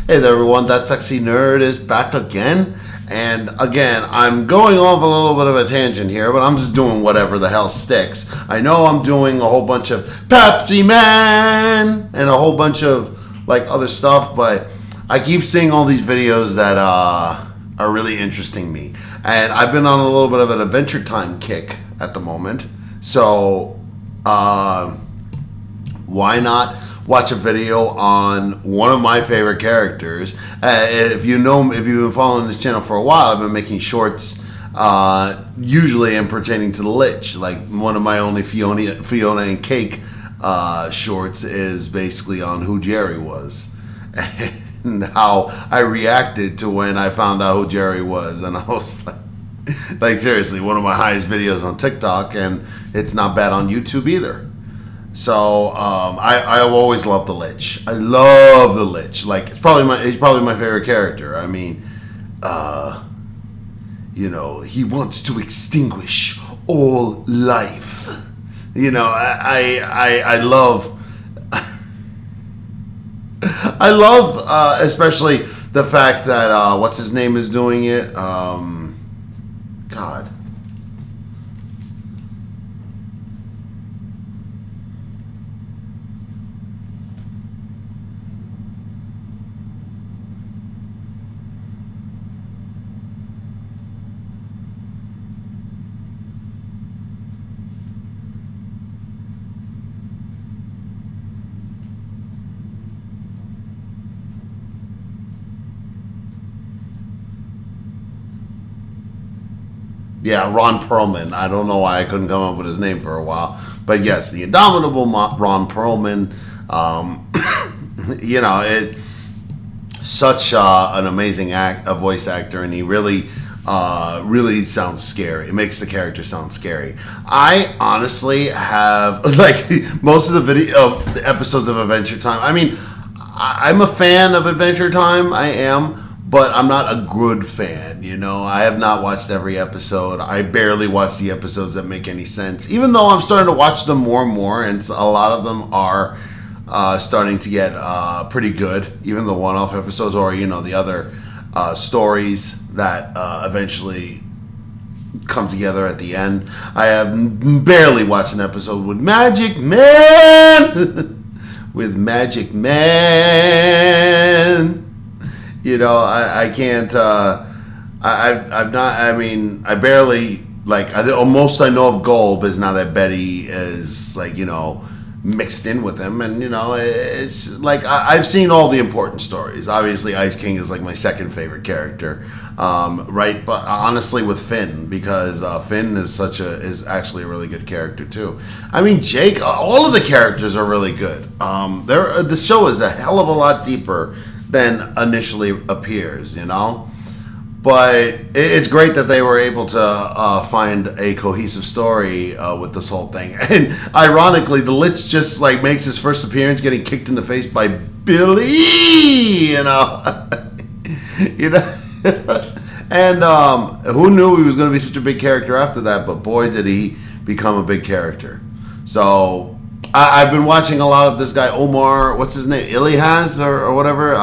Hey there, everyone. That sexy nerd is back again. And again, I'm going off a little bit of a tangent here, but I'm just doing whatever the hell sticks. I know I'm doing a whole bunch of Pepsi Man and a whole bunch of like other stuff, but I keep seeing all these videos that are really interesting me. And I've been on a little bit of an Adventure Time kick at the moment. So why not watch a video on one of my favorite characters? If you've been following this channel for a while, I've been making shorts, usually pertaining to the Lich. Like one of my only Fiona and Cake shorts is basically on who Jerry was and how I reacted to when I found out who Jerry was, and I was like seriously, one of my highest videos on TikTok, and it's not bad on YouTube either. So I've always loved the Lich. I love the Lich. Like he's probably my favorite character. I mean, he wants to extinguish all life. I love I love especially the fact that what's his name is doing it. God. Yeah, Ron Perlman. I don't know why I couldn't come up with his name for a while. But yes, the indomitable Ron Perlman. It's such an amazing voice actor, and he really sounds scary. It makes the character sound scary. I honestly have, most of the episodes of Adventure Time. I mean, I'm a fan of Adventure Time. I am. But I'm not a good fan, I have not watched every episode. I barely watch the episodes that make any sense, even though I'm starting to watch them more and more, and a lot of them are starting to get pretty good, even the one-off episodes or, the other stories that eventually come together at the end. I have barely watched an episode with Magic Man! With Magic Man! I can't, I've not, I mean, I barely, most I know of Golb is now that Betty is, mixed in with him. And, it's like, I've seen all the important stories. Obviously, Ice King is, my second favorite character, right? But honestly, with Finn, because Finn is actually a really good character, too. I mean, Jake, all of the characters are really good. The show is a hell of a lot deeper than initially appears, but it's great that they were able to find a cohesive story with this whole thing. And ironically, the Lich just makes his first appearance getting kicked in the face by Billy, and who knew he was going to be such a big character after that, but boy did he become a big character. So I've been watching a lot of this guy, Omar, what's his name? Ilihaz or whatever?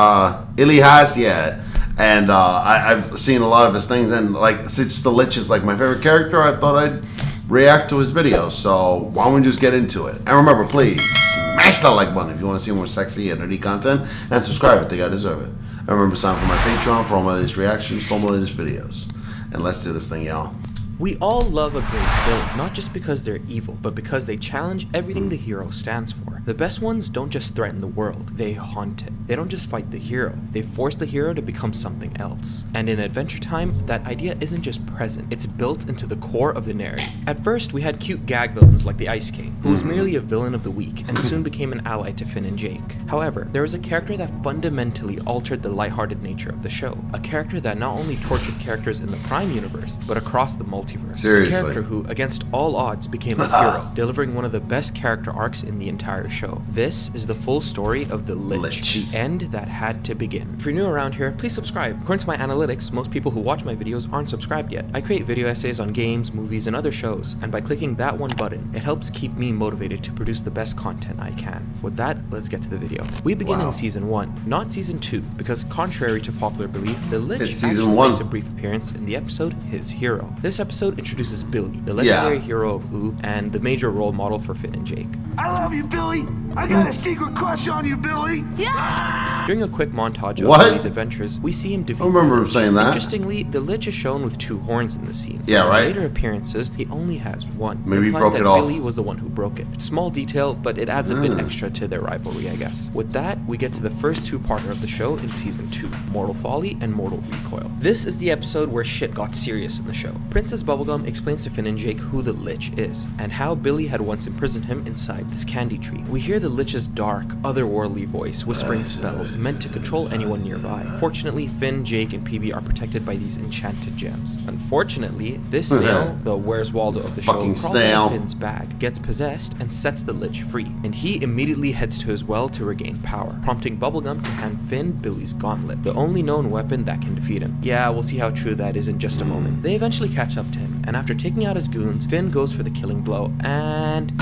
Ilihaz, yeah. And I've seen a lot of his things. And since the Lich is my favorite character, I thought I'd react to his videos. So why don't we just get into it? And remember, please smash that like button if you want to see more sexy and nerdy content. And subscribe if you think I deserve it. And remember, sign up for my Patreon for all my latest reactions, for all my latest videos. And let's do this thing, y'all. We all love a great villain, not just because they're evil, but because they challenge everything the hero stands for. The best ones don't just threaten the world, they haunt it. They don't just fight the hero, they force the hero to become something else. And in Adventure Time, that idea isn't just present, it's built into the core of the narrative. At first, we had cute gag villains like the Ice King, who was merely a villain of the week and soon became an ally to Finn and Jake. However, there was a character that fundamentally altered the lighthearted nature of the show. A character that not only tortured characters in the Prime universe, but across the multiverse. multiverse. Seriously. A character who, against all odds, became a hero, delivering one of the best character arcs in the entire show. This is the full story of the Lich, the end that had to begin. If you're new around here, please subscribe. According to my analytics, most people who watch my videos aren't subscribed yet. I create video essays on games, movies, and other shows, and by clicking that one button, it helps keep me motivated to produce the best content I can. With that, let's get to the video. We begin in Season 1, not Season 2, because contrary to popular belief, the Lich actually makes a brief appearance in the episode His Hero. This episode introduces Billy, the legendary hero of Ooh, and the major role model for Finn and Jake. I love you, Billy! I got a secret crush on you, Billy! Yeah! During a quick montage of Billy's adventures, we see him defeat I remember him saying that. Interestingly, the Lich is shown with 2 horns in the scene. Yeah, right. In later appearances, he only has 1. Maybe he broke it off. off. Billy was the one who broke it. Small detail, but it adds a bit extra to their rivalry, I guess. With that, we get to the first 2-parter of the show in Season 2, Mortal Folly and Mortal Recoil. This is the episode where shit got serious in the show. Princess Bubblegum explains to Finn and Jake who the Lich is, and how Billy had once imprisoned him inside this candy tree. We hear the Lich's dark, otherworldly voice whispering spells meant to control anyone nearby. Fortunately, Finn, Jake, and PB are protected by these enchanted gems. Unfortunately, this snail, the Where's Waldo of the show, crawls out of Finn's bag, gets possessed, and sets the Lich free. And he immediately heads to his well to regain power, prompting Bubblegum to hand Finn Billy's gauntlet, the only known weapon that can defeat him. Yeah, we'll see how true that is in just a moment. They eventually catch up to him, and after taking out his goons, Finn goes for the killing blow, and...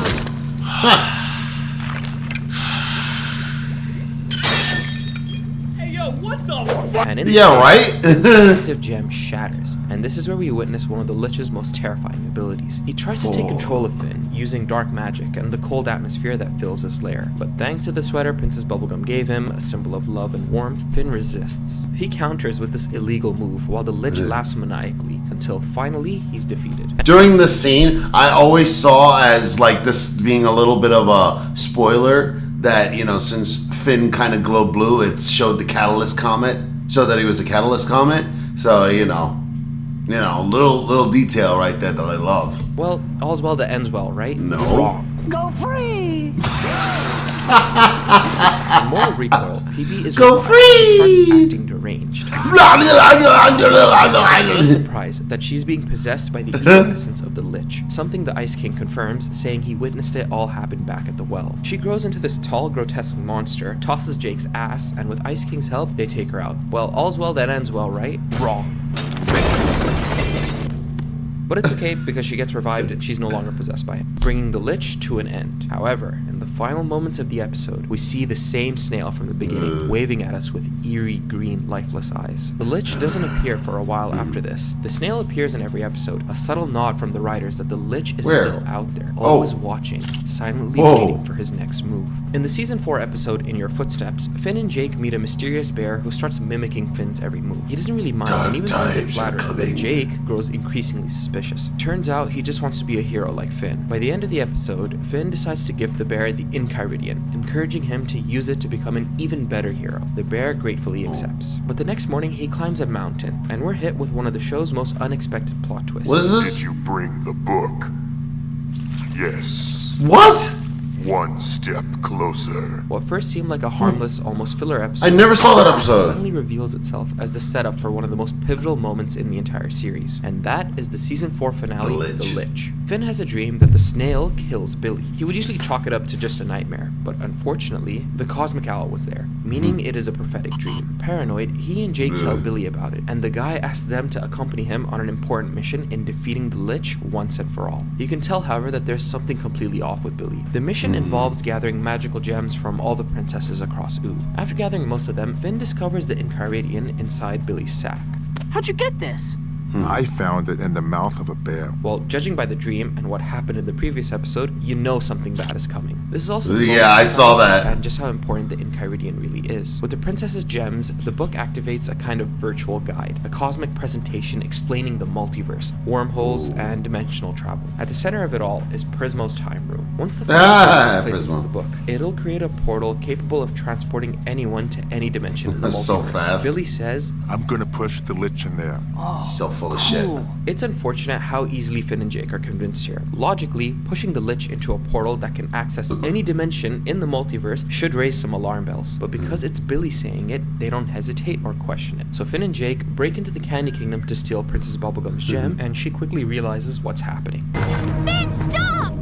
And in the protective gem shatters, and this is where we witness one of the Lich's most terrifying abilities. He tries to take control of Finn using dark magic and the cold atmosphere that fills his lair. But thanks to the sweater Princess Bubblegum gave him, a symbol of love and warmth, Finn resists. He counters with this illegal move while the Lich laughs maniacally, until finally he's defeated. During this scene, I always saw as like this being a little bit of a spoiler that, you know, since Finn kind of glowed blue, it showed the Catalyst Comet, showed that he was the Catalyst Comet. So, you know, little detail right there that I love. Well, all's well that ends well, right? No. Wrong. Go free! In Mortal Recoil, PB is Go revived and free! starts acting deranged. It's no surprise that she's being possessed by the evil essence of the Lich, something the Ice King confirms, saying he witnessed it all happen back at the well. She grows into this tall, grotesque monster, tosses Jake's ass, and with Ice King's help, they take her out. Well, all's well that ends well, right? Wrong. But it's okay because she gets revived and she's no longer possessed by him, bringing the Lich to an end. However, in the final moments of the episode, we see the same snail from the beginning waving at us with eerie green lifeless eyes. The Lich doesn't appear for a while after this. The snail appears in every episode, a subtle nod from the writers that the Lich is still out there, always watching, silently waiting for his next move. In the Season 4 episode In Your Footsteps, Finn and Jake meet a mysterious bear who starts mimicking Finn's every move. He doesn't really mind and even finds it flattering, but Jake grows increasingly suspicious. Turns out he just wants to be a hero like Finn. By the end of the episode, Finn decides to give the bear the Enchiridion, encouraging him to use it to become an even better hero. The bear gratefully accepts. But the next morning, he climbs a mountain, and we're hit with one of the show's most unexpected plot twists. What is this? Did you bring the book? Yes. What? One step closer. What first seemed like a harmless, almost filler episode, I never saw that episode. Suddenly reveals itself as the setup for one of the most pivotal moments in the entire series, and that is the Season 4 finale, The Lich. Finn has a dream that the snail kills Billy. He would usually chalk it up to just a nightmare, but unfortunately, the Cosmic Owl was there, meaning it is a prophetic dream. Paranoid, he and Jake tell Billy about it, and the guy asks them to accompany him on an important mission in defeating the Lich once and for all. You can tell, however, that there's something completely off with Billy. The mission involves gathering magical gems from all the princesses across Ooh. After gathering most of them, Finn discovers the Enchiridion inside Billy's sack. How'd you get this? I found it in the mouth of a bear. Well, judging by the dream and what happened in the previous episode, you know something bad is coming. This is also I saw that. And just how important the Enchiridion really is. With the princess's gems, the book activates a kind of virtual guide, a cosmic presentation explaining the multiverse, wormholes, and dimensional travel. At the center of it all is Prismo's time room. Once the final is placed into the book, it'll create a portal capable of transporting anyone to any dimension in the multiverse. So fast. Billy says, I'm gonna push the Lich in there. So fast. full of shit. It's unfortunate how easily Finn and Jake are convinced here. Logically, pushing the Lich into a portal that can access any dimension in the multiverse should raise some alarm bells, but because it's Billy saying it, they don't hesitate or question it. So Finn and Jake break into the Candy Kingdom to steal Princess Bubblegum's gem, and she quickly realizes what's happening. Finn, stop!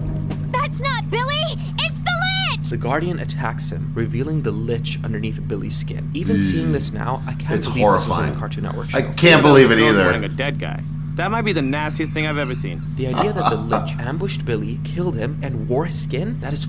That's not Billy! It's the Lich! The Guardian attacks him, revealing the Lich underneath Billy's skin. Even seeing this now, I can't It's believe horrifying. this was a Cartoon Network show. I can't believe it Wearing either. a dead guy. That might be the nastiest thing I've ever seen. The idea that the Lich ambushed Billy, killed him, and wore his skin, that is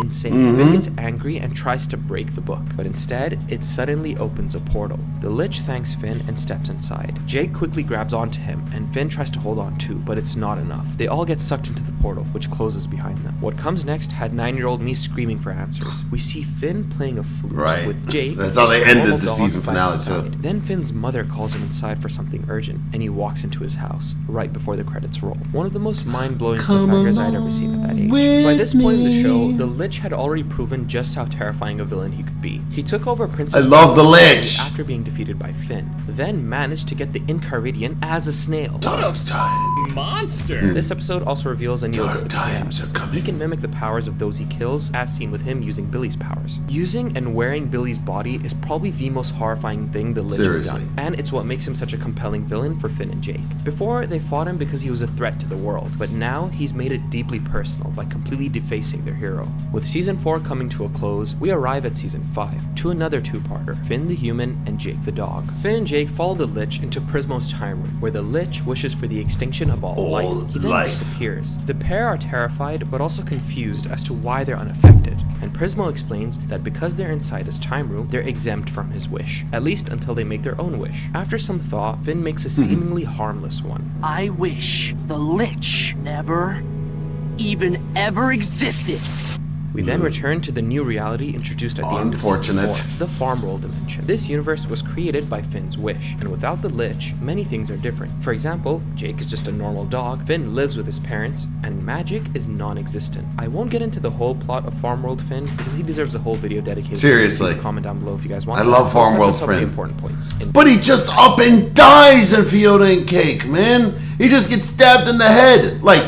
insane. Finn gets angry and tries to break the book, but instead, it suddenly opens a portal. The Lich thanks Finn and steps inside. Jake quickly grabs onto him, and Finn tries to hold on too, but it's not enough. They all get sucked into the portal, which closes behind them. What comes next had 9-year-old me screaming for answers. We see Finn playing a flute Right. with Jake. That's how they his ended normal the dog, season by finale, his too. side. Then Finn's mother calls him inside for something urgent, and he walks into his house, right before the credits roll. One of the most mind-blowing cliffhangers I'd ever seen at that age. By this point in the show, the Lich had already proven just how terrifying a villain he could be. He took over Princess I love the Bubblegum's Lich. body after being defeated by Finn, then managed to get the Incaridian as a snail. Dark time. Monster! This episode also reveals a new Dark ability. times are He coming. can mimic the powers of those he kills, as seen with him using Billy's powers. Using and wearing Billy's body is probably the most horrifying thing the Lich has Seriously. done, and it's what makes him such a compelling villain for Finn and Jake. Before, they fought him because he was a threat to the world, but now he's made it deeply personal by completely defacing their hero. With Season 4 coming to a close, we arrive at Season 5, to another two-parter, Finn the human and Jake the dog. Finn and Jake follow the Lich into Prismo's time room, where the Lich wishes for the extinction of all life. He then life. disappears. The pair are terrified, but also confused as to why they're unaffected, and Prismo explains that because they're inside his time room, they're exempt from his wish, at least until they make their own wish. After some thought, Finn makes a seemingly harmless one. I wish the Lich never even ever existed. We then return to the new reality introduced at the end of Season Unfortunate. 4, the farm world dimension. This universe was created by Finn's wish, and without the Lich, many things are different. For example, Jake is just a normal dog, Finn lives with his parents, and magic is non-existent. I won't get into the whole plot of Farm World Finn, because he deserves a whole video dedicated Seriously. to him. Comment down below if you guys want. I love I'll Farm touch World on some of the Finn. important points. But he just up and dies in Fiona and Cake, man. He just gets stabbed in the head. Like,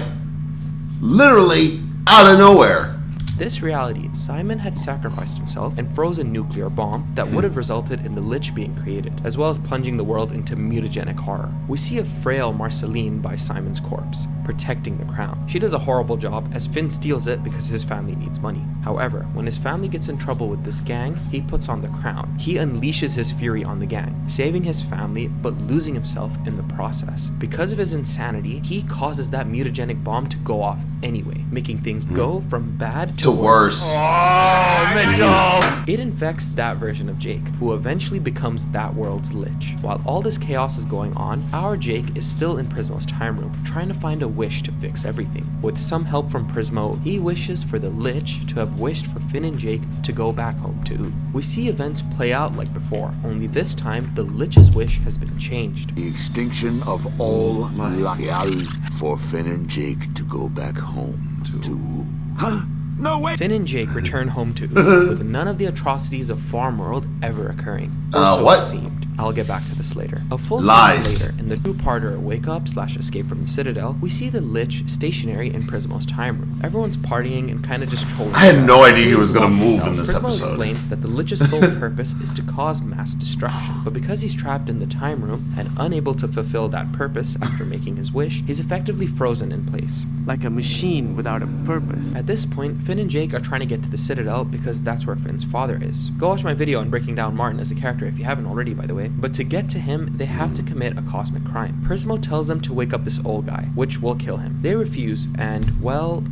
literally out of nowhere. This reality, Simon had sacrificed himself and froze a nuclear bomb that would have resulted in the Lich being created, as well as plunging the world into mutagenic horror. We see a frail Marceline by Simon's corpse, protecting the crown. She does a horrible job as Finn steals it because his family needs money. However, when his family gets in trouble with this gang, he puts on the crown. He unleashes his fury on the gang, saving his family but losing himself in the process. Because of his insanity, he causes that mutagenic bomb to go off anyway, making things go from bad to Worse. Oh, Mitchell! It infects that version of Jake, who eventually becomes that world's Lich. While all this chaos is going on, our Jake is still in Prismo's time room, trying to find a wish to fix everything. With some help from Prismo, he wishes for the Lich to have wished for Finn and Jake to go back home too. We see events play out like before, only this time the Lich's wish has been changed. The extinction of all life for Finn and Jake to go back home to. No way! Finn and Jake return home to with none of the atrocities of Farm World ever occurring. Or so what? it seemed. I'll get back to this later. A full Lies. season later, in the two-parter Wake Up / Escape from the Citadel, we see the Lich stationary in Prismo's time room. Everyone's partying and kind of just trolling. I had no idea he was Really gonna love move himself. in this Prismo episode. explains that the Lich's sole purpose is to cause mass destruction, but because he's trapped in the time room and unable to fulfill that purpose after making his wish, he's effectively frozen in place. Like a machine without a purpose. At this point, Finn and Jake are trying to get to the Citadel because that's where Finn's father is. Go watch my video on breaking down Martin as a character if you haven't already, by the way. But to get to him, they have to commit a cosmic crime. Prismo tells them to wake up this old guy, which will kill him. They refuse, and, well...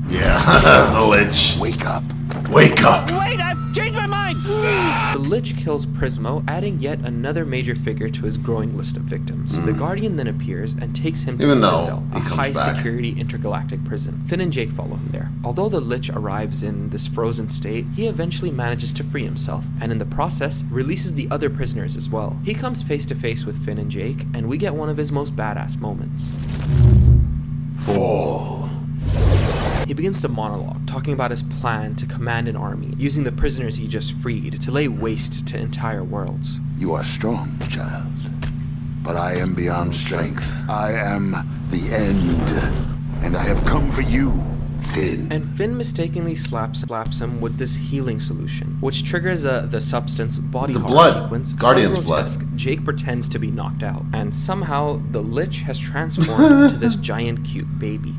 Yeah, the Lich. Wake up. Wake up. Wait, I've changed my mind! The Lich kills Prismo, adding yet another major figure to his growing list of victims. The Guardian then appears and takes him to Even the though Citadel, he a comes high-security intergalactic prison. Finn and Jake follow him there. Although the Lich arrives in this frozen state, he eventually manages to free himself, and in the process, releases the other prisoners as well. He comes face-to-face with Finn and Jake, and we get one of his most badass moments. Fall. He begins to monologue, talking about his plan to command an army, using the prisoners he just freed to lay waste to entire worlds. You are strong, child. but I am beyond strength. I am the end, and I have come for you, Finn. And Finn mistakenly slaps him with this healing solution, which triggers the substance body horror blood. sequence. Guardian's So blood. grotesque, Jake pretends to be knocked out, and somehow the Lich has transformed into this giant cute baby.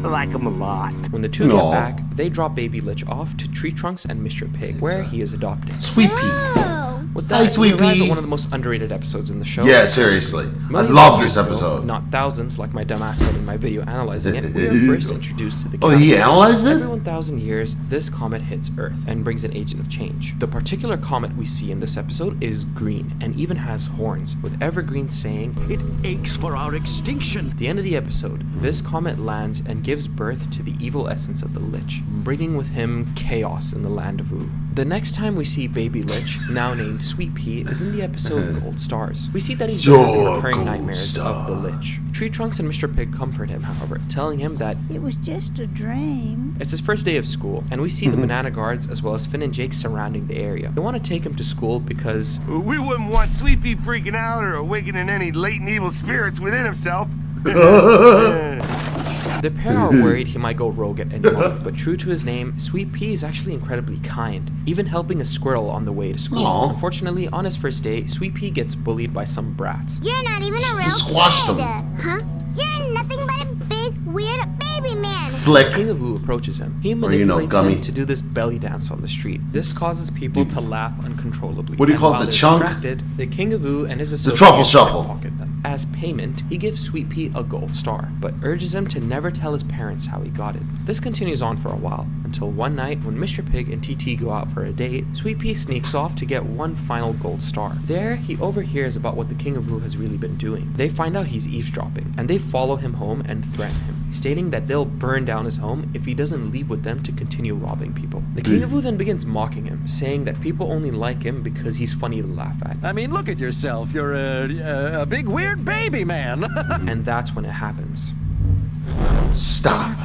I like him a lot. When the two No. get back, they drop baby Lich off to Tree Trunks and Mr. Pig, where he is adopted. Sweet pea. Oh. With Hi, that, we Sweet arrive Pea. at one of the most underrated episodes in the show. Yeah, seriously. I Millions love of this years ago, episode. not thousands, like my dumbass said in my video analyzing it. We are first introduced to the Oh, he captain. analyzed it? Every 1,000 years, this comet hits Earth and brings an agent of change. The particular comet we see in this episode is green and even has horns, with Evergreen saying, It aches for our extinction. at the end of the episode, this comet lands and gives birth to the evil essence of the Lich, bringing with him chaos in the land of Wu. The next time we see Baby Lich, now named Sweet Pea, is in the episode Gold Stars. We see that he's been having Your recurring gold nightmares of the Lich. Tree Trunks and Mr. Pig comfort him, however, telling him that It was just a dream. it's his first day of school, and we see the banana guards as well as Finn and Jake surrounding the area. They want to take him to school because We wouldn't want Sweet Pea freaking out or awakening any latent evil spirits within himself. the pair are worried he might go rogue at any moment, but true to his name, Sweet Pea is actually incredibly kind, even helping a squirrel on the way to school. Aw. Unfortunately, on his first day, Sweet Pea gets bullied by some brats. You're not even a real squashed kid. him. Huh? You're nothing but a big, weird baby man. Flick. King of Wu approaches him. He Or, manipulates gummy. him to do this belly dance on the street. This causes people to laugh uncontrollably. What do you And call it, while the they're chunk? distracted, the King of Wu and his associates truffle shuffle. pocket them. As payment, he gives Sweet Pea a gold star, but urges him to never tell his parents how he got it. This continues on for a while, until one night when Mr. Pig and TT go out for a date, Sweet Pea sneaks off to get one final gold star. There, he overhears about what the King of Wu has really been doing. They find out he's eavesdropping, and they follow him home and threaten him, stating that they'll burn down his home if he doesn't leave with them to continue robbing people. The King of Wu then begins mocking him, saying that people only like him because he's funny to laugh at. I mean, look at yourself. You're a big weird baby man. And that's when it happens. Stop.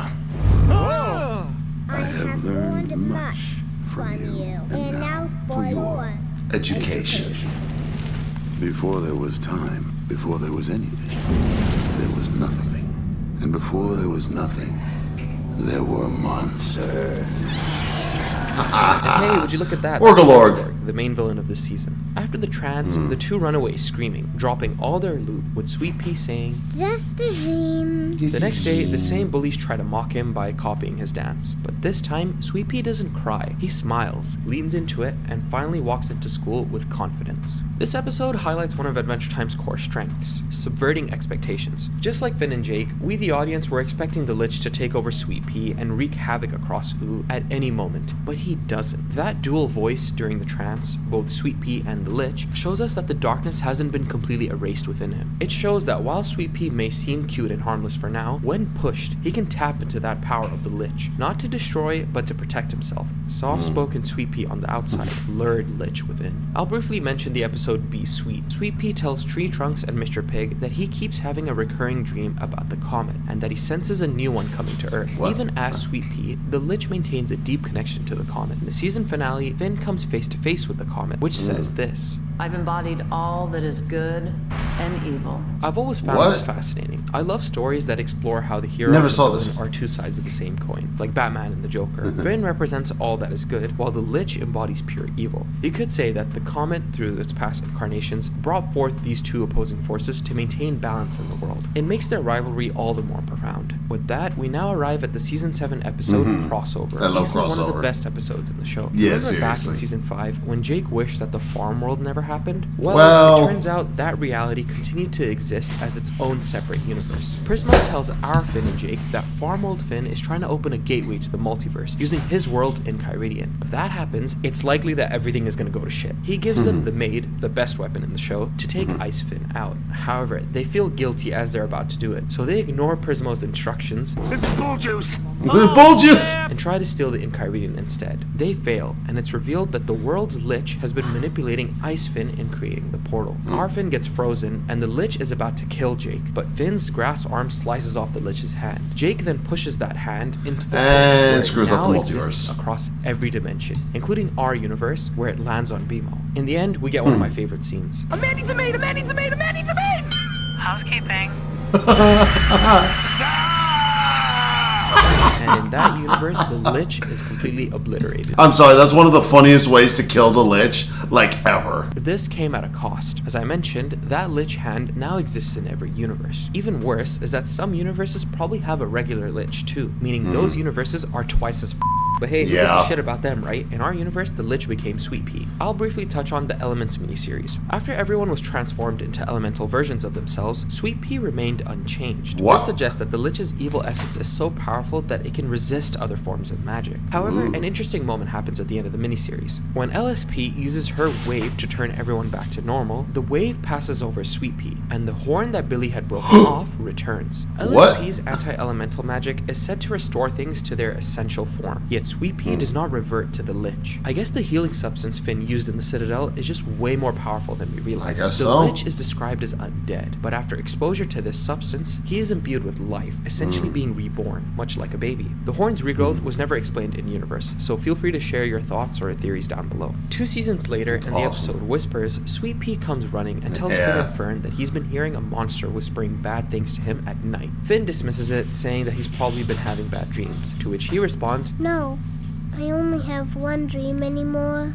I have learned much from you. And now for your Education. Before there was time, before there was anything, there was nothing. And before there was nothing, there were monsters. And hey, would you look at that? Orgalorg. That's Orgalorg, the main villain of this season. After the trance, the two run away screaming, dropping all their loot, with Sweet Pea saying, just a dream. The next day, the same bullies try to mock him by copying his dance. But this time, Sweet Pea doesn't cry. He smiles, leans into it, and finally walks into school with confidence. This episode highlights one of Adventure Time's core strengths, subverting expectations. Just like Finn and Jake, we the audience were expecting the Lich to take over Sweet Pea and wreak havoc across Wu at any moment, but he doesn't. That dual voice during the trance, both Sweet Pea and the Lich, shows us that the darkness hasn't been completely erased within him. It shows that while Sweet Pea may seem cute and harmless for now, when pushed, he can tap into that power of the Lich, not to destroy, but to protect himself. Soft-spoken Sweet Pea on the outside, lurid Lich within. I'll briefly mention the episode Be Sweet. Sweet Pea tells Tree Trunks and Mr. Pig that he keeps having a recurring dream about the comet, and that he senses a new one coming to Earth. What? Even as Sweet Pea, the Lich maintains a deep connection to the comet. In the season finale, Finn comes face to face with the comet, which says this. I've embodied all that is good and evil. I've always found What? this fascinating. I love stories that explore how the hero Never and the saw villain this. are two sides of the same coin, like Batman and the Joker. Finn represents all that is good, while the Lich embodies pure evil. You could say that the comet, through its past incarnations, brought forth these two opposing forces to maintain balance in the world. It makes their rivalry all the more profound. With that, we now arrive at the season 7 episode Crossover. I love Easily one of the crossover. best episodes in the show. Yeah, Remember back in seriously. season 5 when Jake wished that the farm world never happened? Well- It turns out that reality continued to exist as its own separate universe. Prisma tells our Finn and Jake that Farm World Finn is trying to open a gateway to the multiverse using his world in Kyridian. If that happens, it's likely that everything is going to go to shit. He gives them the Maid, the best weapon in the show, to take Ice Finn out. However, they feel guilty as they're about to do it, so they ignore Prisma's instructions This is bull juice. Bull juice! And try to steal the Inkyridian instead. They fail, and it's revealed that the world's Lich has been manipulating Ice Finn in creating the portal. Our Finn gets frozen, and the Lich is about to kill Jake, but Finn's grass arm slices off the Lich's hand. Jake then pushes that hand into the portal, where it screws up now the exists multiverse. across every dimension, including our universe, where it lands on BMO. In the end, we get one of my favorite scenes. A man needs a maid, a man needs a maid, a man needs a maid! Housekeeping. And in that universe, the Lich is completely obliterated. I'm sorry, that's one of the funniest ways to kill the Lich, like, ever. This came at a cost. As I mentioned, that Lich hand now exists in every universe. Even worse is that some universes probably have a regular Lich too, meaning those universes are twice as but hey, who gives a shit about them, right? In our universe, the Lich became Sweet Pea. I'll briefly touch on the Elements miniseries. After everyone was transformed into elemental versions of themselves, Sweet Pea remained unchanged. This suggests that the Lich's evil essence is so powerful that it can resist other forms of magic. However, an interesting moment happens at the end of the miniseries. When LSP uses her wave to turn everyone back to normal, the wave passes over Sweet Pea, and the horn that Billy had broken off returns. LSP's anti-elemental magic is said to restore things to their essential form, yet Sweet Pea does not revert to the Lich. I guess the healing substance Finn used in the Citadel is just way more powerful than we realized. The Lich is described as undead, but after exposure to this substance, he is imbued with life, essentially being reborn, much like a baby. The horn's regrowth was never explained in universe, so feel free to share your thoughts or theories down below. 2 seasons later, in the episode Whispers, Sweet Pea comes running and tells Finn and Fern that he's been hearing a monster whispering bad things to him at night. Finn dismisses it, saying that he's probably been having bad dreams, to which he responds, "No, I only have one dream anymore."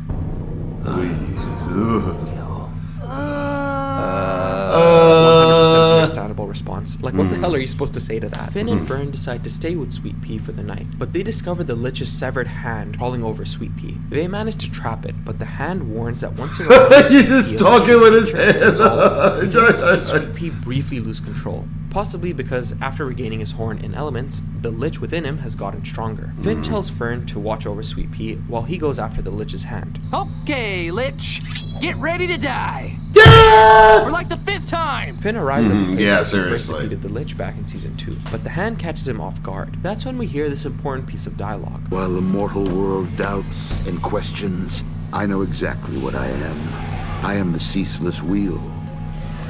100% understandable response. Like, what the hell are you supposed to say to that? Finn and Fern decide to stay with Sweet Pea for the night, but they discover the Lich's severed hand crawling over Sweet Pea. They manage to trap it, but the hand warns that once it He's just talking with his hands. Sweet Pea briefly lose control. Possibly because after regaining his horn in Elements, the Lich within him has gotten stronger. Finn tells Fern to watch over Sweet Pea while he goes after the Lich's hand. Okay, Lich, get ready to die. Yeah! For like the 5th time. Finn arrives at the place where he first seriously. defeated the Lich back in season 2, but the hand catches him off guard. That's when we hear this important piece of dialogue. While the mortal world doubts and questions, I know exactly what I am. I am the ceaseless wheel.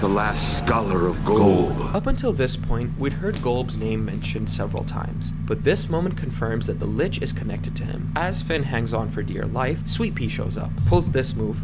The last scholar of gold. Up until this point, we'd heard Golb's name mentioned several times, but this moment confirms that the Lich is connected to him. As Finn hangs on for dear life, Sweet Pea shows up, pulls this move,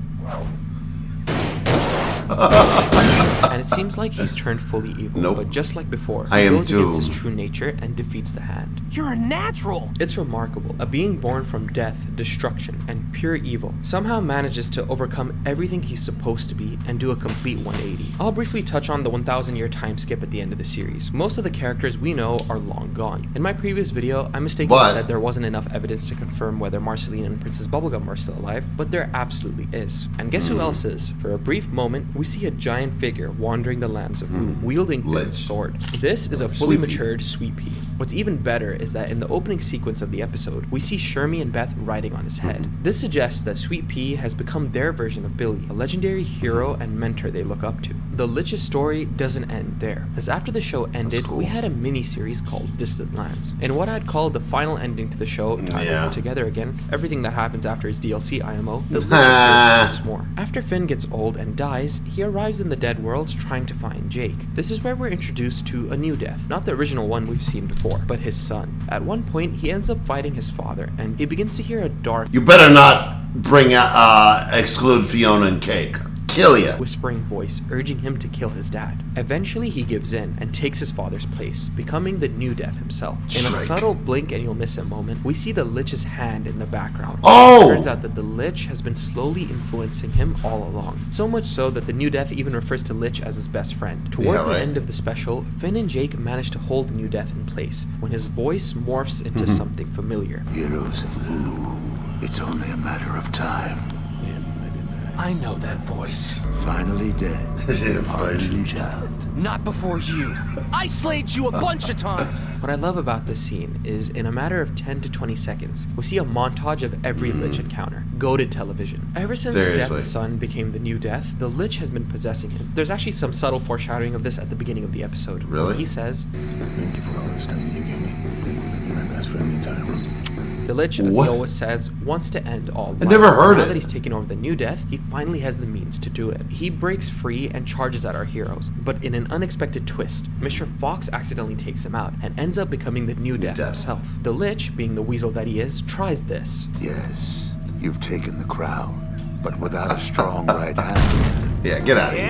and it seems like he's turned fully evil. But just like before, he goes against his true nature and defeats the hand. You're a natural. It's remarkable. A being born from death, destruction, and pure evil somehow manages to overcome everything he's supposed to be and do a complete 180. I'll briefly touch on the 1,000-year time skip at the end of the series. Most of the characters we know are long gone. In my previous video, I mistakenly said there wasn't enough evidence to confirm whether Marceline and Princess Bubblegum are still alive, but there absolutely is. And guess who else is? For a brief moment, we see a giant figure wandering the lands of Moon, wielding Finn's sword. This is a fully matured Sweet Pea. What's even better is that in the opening sequence of the episode, we see Shermie and Beth riding on his head. This suggests that Sweet Pea has become their version of Billy, a legendary hero and mentor they look up to. The Lich's story doesn't end there, as after the show ended, we had a mini-series called Distant Lands. In what I'd call the final ending to the show, Time Together Again, everything that happens after his DLC IMO, the Lich appears once more. After Finn gets old and dies, he arrives in the Dead Worlds trying to find Jake. This is where we're introduced to a new death, not the original one we've seen before, but his son. At one point, he ends up fighting his father, and he begins to hear a dark, "You better not bring exclude Fiona and Cake. Kill ya," whispering voice urging him to kill his dad. Eventually, he gives in and takes his father's place, becoming the new death himself. In a subtle blink and you'll miss it moment, we see the Lich's hand in the background. It turns out that the Lich has been slowly influencing him all along. So much so that the new death even refers to Lich as his best friend. Toward the end of the special, Finn and Jake manage to hold the new death in place when his voice morphs into something familiar. Heroes of Mu, it's only a matter of time. I know that voice. Finally dead. Finally child. Not before you. I slayed you a bunch of times. What I love about this scene is in a matter of 10 to 20 seconds, we see a montage of every Lich encounter. Goated television. Ever since Death's son became the new Death, the Lich has been possessing him. There's actually some subtle foreshadowing of this at the beginning of the episode. Really? He says, "Thank you for all this time you gave me. Please remember As for any time. The Lich, as What? he always says, wants to end all life. never heard Now it. that he's taken over the New Death, he finally has the means to do it. He breaks free and charges at our heroes, but in an unexpected twist, Mr. Fox accidentally takes him out and ends up becoming the New Death himself. The Lich, being the weasel that he is, tries this. Yes, you've taken the crown, but without a strong right hand. Yeah, get out of here.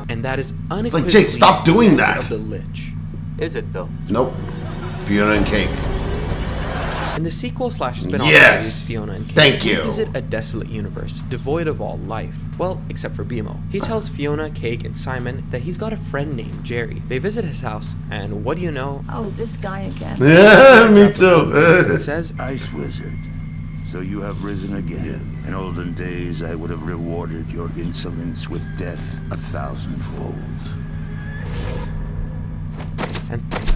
And that is It's unequivocally like, Jake, stop doing the end that. of the Lich. Is it though? Nope. Fiona and Cake. In the sequel slash spin-off Yes! series Fiona and Cake, Thank we you. visit a desolate universe, devoid of all life. Well, except for BMO. He tells Fiona, Cake, and Simon that he's got a friend named Jerry. They visit his house, and what do you know? Oh, this guy again. Yeah, me too. It says, Ice Wizard. So you have risen again. In olden days, I would have rewarded your insolence with death 1,000-fold.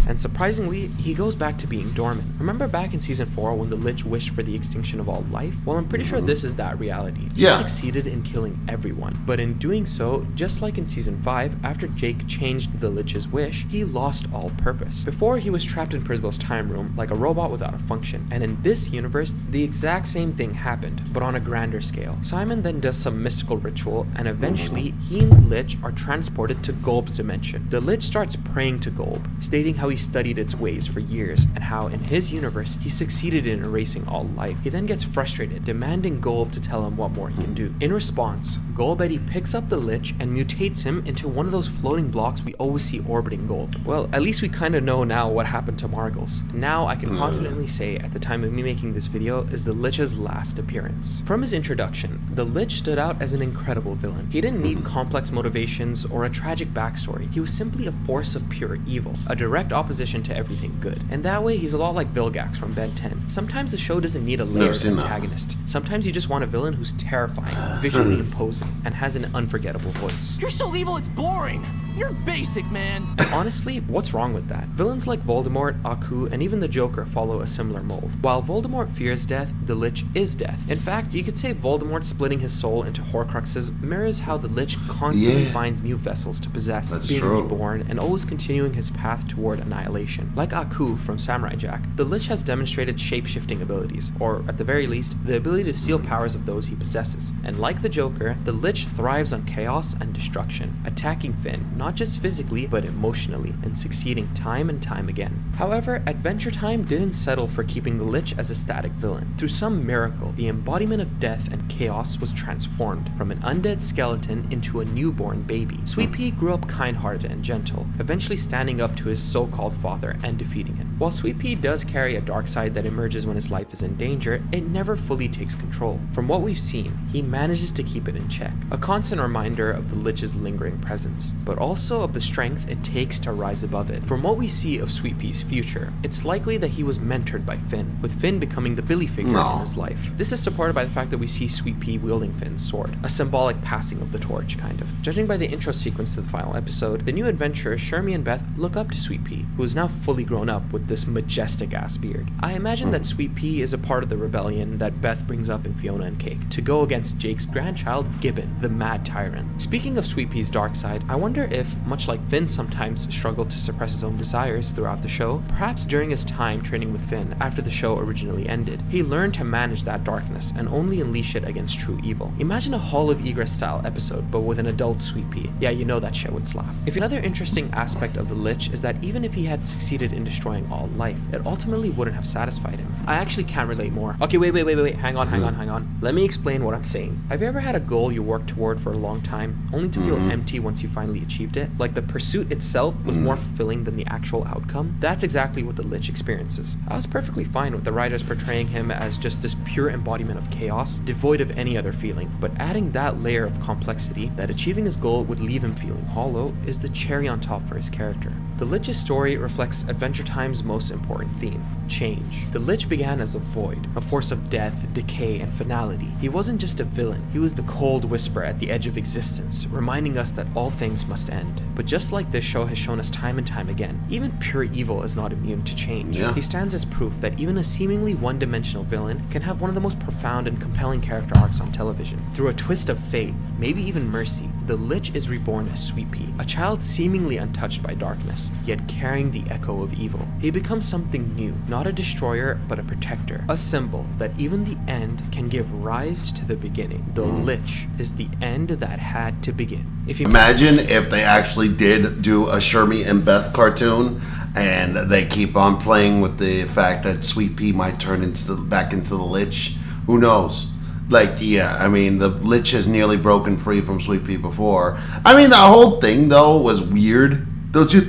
And surprisingly, he goes back to being dormant. Remember back in season 4 when the Lich wished for the extinction of all life? Well, I'm pretty sure this is that reality. He Yeah. succeeded in killing everyone. But in doing so, just like in season 5, after Jake changed the Lich's wish, he lost all purpose. Before, he was trapped in Prisbo's time room like a robot without a function. And in this universe, the exact same thing happened, but on a grander scale. Simon then does some mystical ritual, and eventually, he and the Lich are transported to Golb's dimension. The Lich starts praying to Golb, stating how he studied its ways for years and how in his universe he succeeded in erasing all life. He then gets frustrated, demanding Golb to tell him what more he can do. In response, Golbetti picks up the Lich and mutates him into one of those floating blocks we always see orbiting Golb. Well, at least we kind of know now what happened to Margles. Now I can confidently say at the time of me making this video is the Lich's last appearance. From his introduction, the Lich stood out as an incredible villain. He didn't need complex motivations or a tragic backstory. He was simply a force of pure evil, a direct opposition to everything good. And that way, he's a lot like Vilgax from Ben 10. Sometimes the show doesn't need a layered antagonist. Sometimes you just want a villain who's terrifying, visually imposing, and has an unforgettable voice. You're so evil, it's boring. You're basic, man. And honestly, what's wrong with that? Villains like Voldemort, Aku, and even the Joker follow a similar mold. While Voldemort fears death, the Lich is death. In fact, you could say Voldemort splitting his soul into Horcruxes mirrors how the Lich constantly finds new vessels to possess, being reborn, and always continuing his path toward annihilation. Like Aku from Samurai Jack, the Lich has demonstrated shape-shifting abilities, or at the very least, the ability to steal powers of those he possesses. And like the Joker, the Lich thrives on chaos and destruction, attacking Finn, not just physically, but emotionally, and succeeding time and time again. However, Adventure Time didn't settle for keeping the Lich as a static villain. Through some miracle, the embodiment of death and chaos was transformed from an undead skeleton into a newborn baby. Sweet Pea grew up kind-hearted and gentle, eventually standing up to his so-called father and defeating him. While Sweet Pea does carry a dark side that emerges when his life is in danger, it never fully takes control. From what we've seen, he manages to keep it in check, a constant reminder of the Lich's lingering presence, but also of the strength it takes to rise above it. From what we see of Sweet Pea's future, it's likely that he was mentored by Finn, with Finn becoming the Billy figure in his life. This is supported by the fact that we see Sweet Pea wielding Finn's sword, a symbolic passing of the torch, kind of. Judging by the intro sequence to the final episode, the new adventurers Shermie and Beth look up to Sweet Pea, who is now fully grown up with this majestic-ass beard. I imagine that Sweet Pea is a part of the rebellion that Beth brings up in Fiona and Cake, to go against Jake's grandchild, Gibbon, the mad tyrant. Speaking of Sweet Pea's dark side, I wonder if, much like Finn sometimes struggled to suppress his own desires throughout the show, perhaps during his time training with Finn after the show originally ended, he learned to manage that darkness and only unleash it against true evil. Imagine a Hall of Egress style episode, but with an adult Sweet Pea. Yeah, you know that shit would slap. If another interesting aspect of the Lich is that even if he had succeeded in destroying all life, it ultimately wouldn't have satisfied him. I actually can't relate more. Okay, wait, hang on. Let me explain what I'm saying. Have you ever had a goal you worked toward for a long time, only to feel empty once you finally achieved it? Like the pursuit itself was more fulfilling than the actual outcome? That's exactly what the Lich experiences. I was perfectly fine with the writers portraying him as just this pure embodiment of chaos, devoid of any other feeling, but adding that layer of complexity that achieving his goal would leave him feeling hollow is the cherry on top for his character. The Lich's story reflects Adventure Time's most important theme: change. The Lich began as a void, a force of death, decay, and finality. He wasn't just a villain, he was the cold whisper at the edge of existence, reminding us that all things must end. But just like this show has shown us time and time again, even pure evil is not immune to change. Yeah. He stands as proof that even a seemingly one-dimensional villain can have one of the most profound and compelling character arcs on television. Through a twist of fate, maybe even mercy, the Lich is reborn as Sweet Pea, a child seemingly untouched by darkness, yet carrying the echo of evil. He becomes something new, not a destroyer, but a protector, a symbol that even the end can give rise to the beginning. The Lich is the end that had to begin. If you imagine if they actually did do a Shermie and Beth cartoon, and they keep on playing with the fact that Sweet Pea might turn back into the Lich. Who knows? Like, yeah, I mean, the Lich has nearly broken free from Sweet Pea before. I mean, the whole thing, though, was weird. Don't you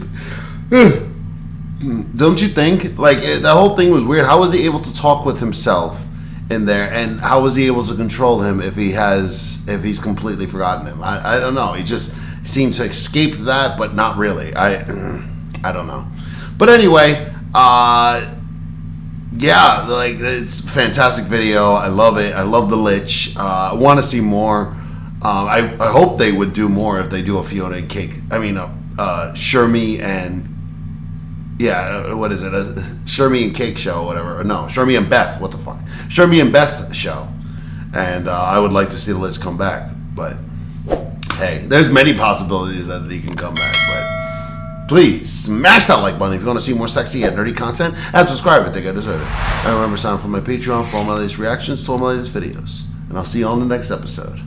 think? Like, the whole thing was weird. How was he able to talk with himself in there? And how was he able to control him if he's completely forgotten him? I don't know. He just seems to escape that, but not really. I don't know. But anyway, yeah, like, it's a fantastic video. I love it. I love the Lich. I want to see more. I hope they would do more if they do a Fiona and Cake. I mean, Shermie and what is it? A Shermie and Cake show, or whatever. Or no, Shermie and Beth. What the fuck? Shermie and Beth show. And I would like to see the Lich come back. But hey, there's many possibilities that he can come back. But please smash that like button if you want to see more sexy and nerdy content, and subscribe if you think I deserve it. And remember, sign up for my Patreon for all my latest reactions to all my latest videos. And I'll see you on the next episode.